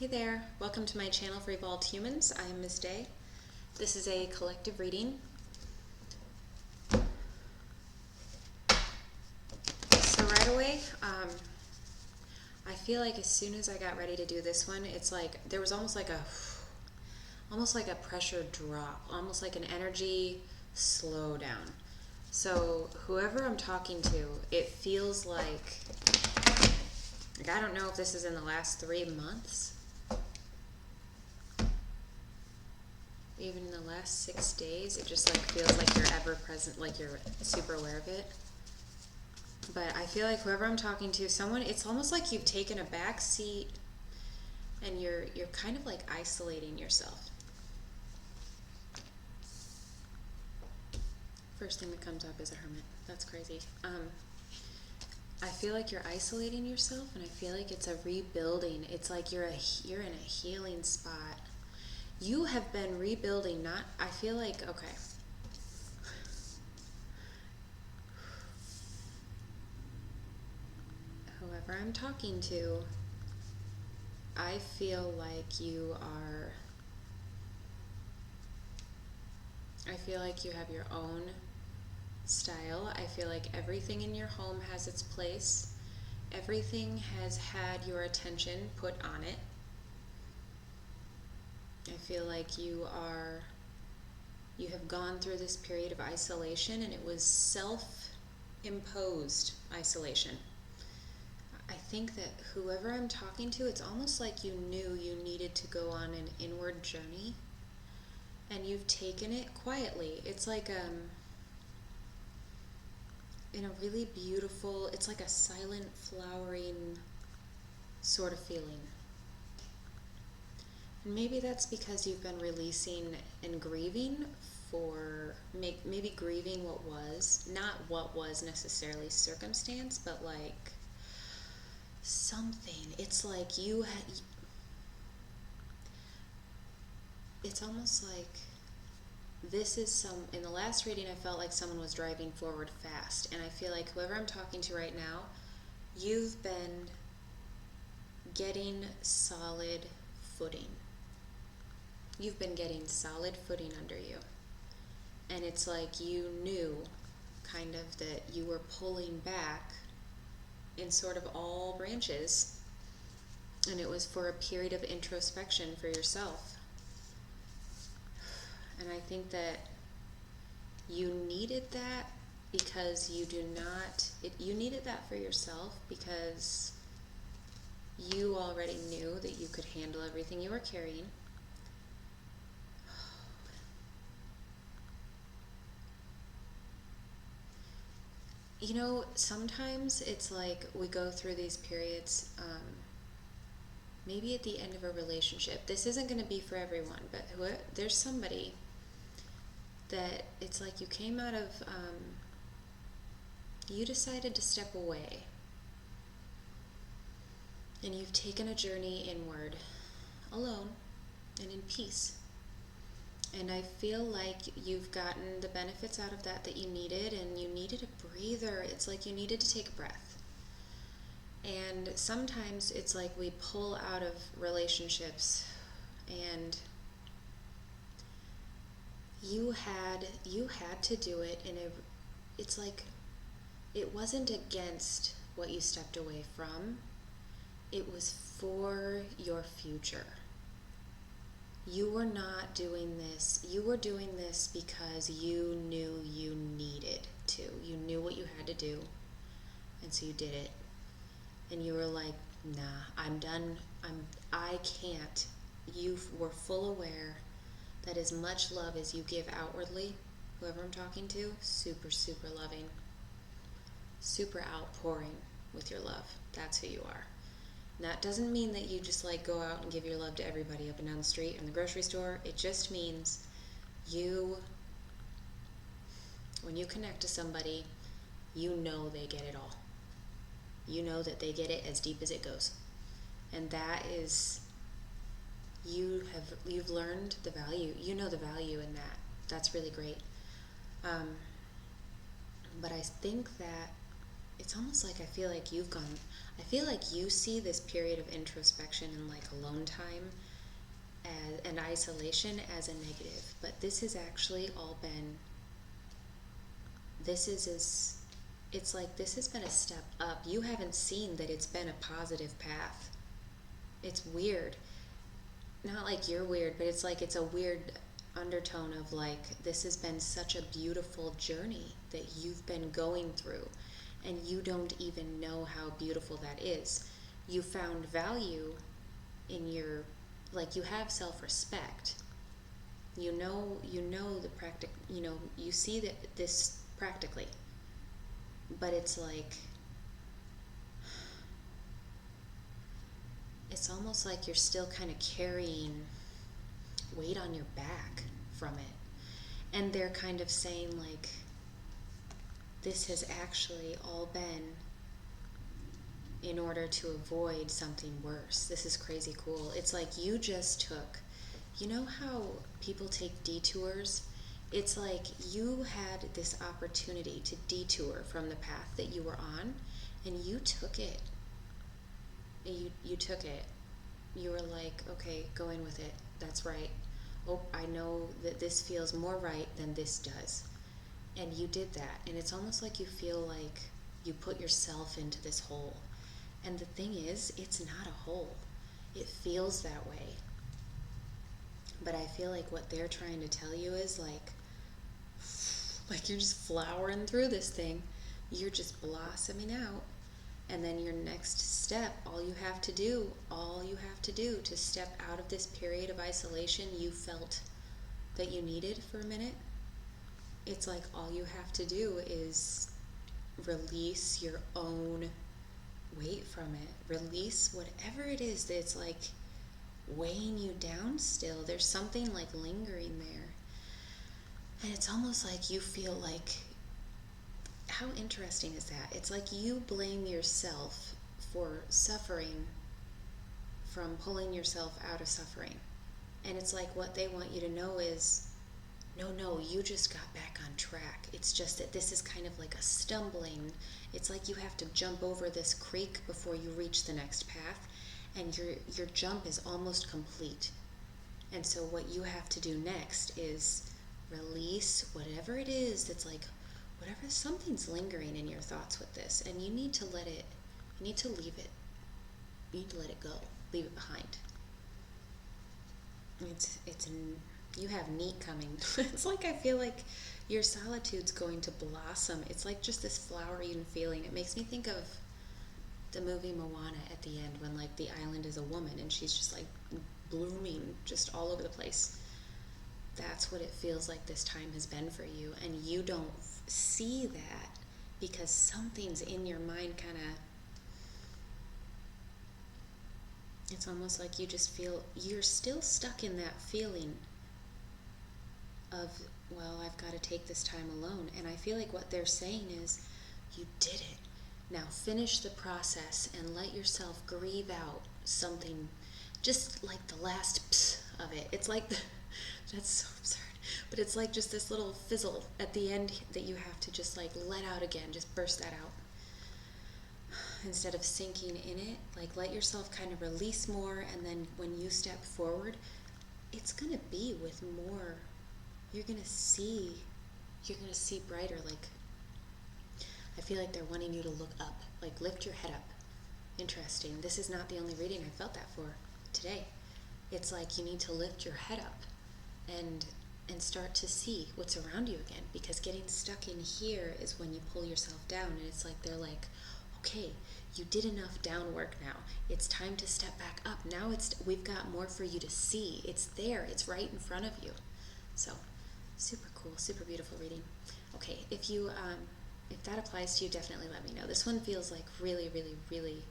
Hey there, welcome to my channel for Evolved Humans. I am Ms. Day. This is a collective reading. So right away, I feel like as soon as I got ready to do this one, it's like there was almost like a pressure drop, almost like an energy slowdown. So whoever I'm talking to, it feels like I don't know if this is in the last 3 months, even in the last 6 days. It just like feels like you're ever present, like you're super aware of it. But I feel like whoever I'm talking to, it's almost like you've taken a back seat and you're kind of like isolating yourself. First thing that comes up is a hermit. That's crazy. I feel like you're isolating yourself, and I feel like it's a rebuilding. It's like you're in a healing spot. You have been rebuilding, not, I feel like, okay. Whoever I'm talking to, I feel like you have your own style. I feel like everything in your home has its place. Everything has had your attention put on it. I feel like you have gone through this period of isolation, and it was self-imposed isolation. I think that whoever I'm talking to, it's almost like you knew you needed to go on an inward journey, and you've taken it quietly. It's like in a really beautiful, it's like a silent flowering sort of feeling. And maybe that's because you've been releasing and grieving for maybe grieving what was, not what was necessarily circumstance, but like something. It's like it's almost like in the last reading I felt like someone was driving forward fast, and I feel like whoever I'm talking to right now, you've been getting solid footing. You've been getting solid footing under you. And it's like you knew kind of that you were pulling back in sort of all branches, and it was for a period of introspection for yourself. And I think that you needed that because you needed that for yourself because you already knew that you could handle everything you were carrying. You know, sometimes it's like we go through these periods, maybe at the end of a relationship. This isn't going to be for everyone, but there's somebody that it's like you came out of, you decided to step away. And you've taken a journey inward, alone and in peace. And I feel like you've gotten the benefits out of that you needed, and you needed a breather. It's like you needed to take a breath. And sometimes it's like we pull out of relationships, and you had to do it it's like it wasn't against what you stepped away from. It was for your future. You were not doing this. You were doing this because you knew you needed to. You knew what you had to do, and so you did it. And you were like, nah, I'm done. I can't. You were full aware that as much love as you give outwardly, whoever I'm talking to, super, super loving, super outpouring with your love. That's who you are. And that doesn't mean that you just like go out and give your love to everybody up and down the street and the grocery store. It just means when you connect to somebody, you know they get it all. You know that they get it as deep as it goes. And that is, you've learned the value. You know the value in that. That's really great. But I think that it's almost like I feel like you see this period of introspection and like alone time and isolation as a negative, but this has actually all been, this is it's like this has been a step up. You haven't seen that it's been a positive path. It's weird. Not like you're weird, but it's like it's a weird undertone of like this has been such a beautiful journey that you've been going through, and you don't even know how beautiful that is. You found value in your, like, you have self-respect. You know the you see that this practically, but it's like it's almost like you're still kind of carrying weight on your back from it. And they're kind of saying, like, this has actually all been in order to avoid something worse. This is crazy cool. It's like you just took, you know how people take detours? It's like you had this opportunity to detour from the path that you were on, and you took it. You took it. You were like, okay, go in with it. That's right. Oh, I know that this feels more right than this does. And you did that. And it's almost like you feel like you put yourself into this hole. And the thing is, it's not a hole. It feels that way. But I feel like what they're trying to tell you is like you're just flowering through this thing. You're just blossoming out. And then your next step, all you have to do to step out of this period of isolation you felt that you needed for a minute, it's like all you have to do is release your own weight from it. Release whatever it is that's like weighing you down still. There's something like lingering there. And it's almost like you feel like, how interesting is that? It's like you blame yourself for suffering from pulling yourself out of suffering. And it's like what they want you to know is, no, you just got back on track. It's just that this is kind of like a stumbling. It's like you have to jump over this creek before you reach the next path, and your jump is almost complete. And so what you have to do next is release whatever it is that's like, whatever, something's lingering in your thoughts with this, and you need to let it, you need to leave it, you need to let it go, leave it behind. It's you have neat coming. It's like I feel like your solitude's going to blossom. It's like just this flowering feeling. It makes me think of the movie Moana at the end, when like the island is a woman and she's just like blooming just all over the place. That's what it feels like this time has been for you, and you don't see that because something's in your mind kind of, it's almost like you just feel you're still stuck in that feeling of, well, I've got to take this time alone. And I feel like what they're saying is, you did it. Now finish the process and let yourself grieve out something, just like the last pss of it. It's like that's so absurd, but it's like just this little fizzle at the end that you have to just like let out again, just burst that out. Instead of sinking in it, like let yourself kind of release more, and then when you step forward, it's gonna be with more. You're gonna see brighter. Like, I feel like they're wanting you to look up, like lift your head up. Interesting. This is not the only reading I felt that for today. It's like you need to lift your head up and start to see what's around you again, because getting stuck in here is when you pull yourself down, and it's like they're like, okay, you did enough down work now. It's time to step back up. Now we've got more for you to see. It's there. It's right in front of you. So, super cool, super beautiful reading. Okay, if that applies to you, definitely let me know. This one feels like really, really, really,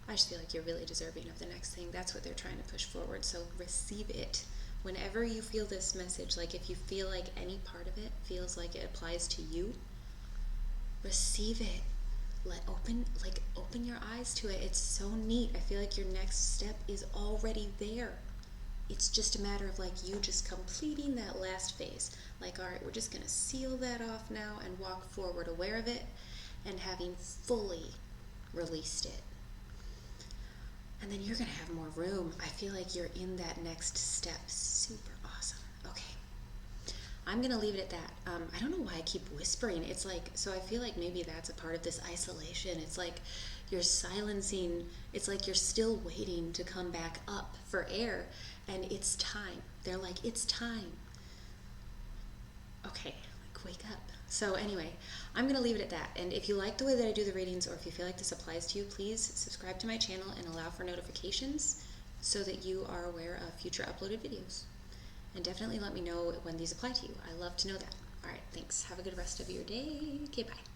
I just feel like you're really deserving of the next thing. That's what they're trying to push forward. So receive it. Whenever you feel this message, like if you feel like any part of it feels like it applies to you, receive it. Open your eyes to it. It's so neat. I feel like your next step is already there. It's just a matter of like you just completing that last phase. Like, all right, we're just gonna seal that off now and walk forward aware of it, and having fully released it. And then you're going to have more room. I feel like you're in that next step. Super awesome. Okay. I'm going to leave it at that. I don't know why I keep whispering. It's like, so I feel like maybe that's a part of this isolation. It's like you're silencing, it's like you're still waiting to come back up for air, and it's time. They're like, it's time. Okay, like wake up. So anyway, I'm going to leave it at that. And if you like the way that I do the readings, or if you feel like this applies to you, please subscribe to my channel and allow for notifications so that you are aware of future uploaded videos. And definitely let me know when these apply to you. I love to know that. All right, thanks. Have a good rest of your day. Okay, bye.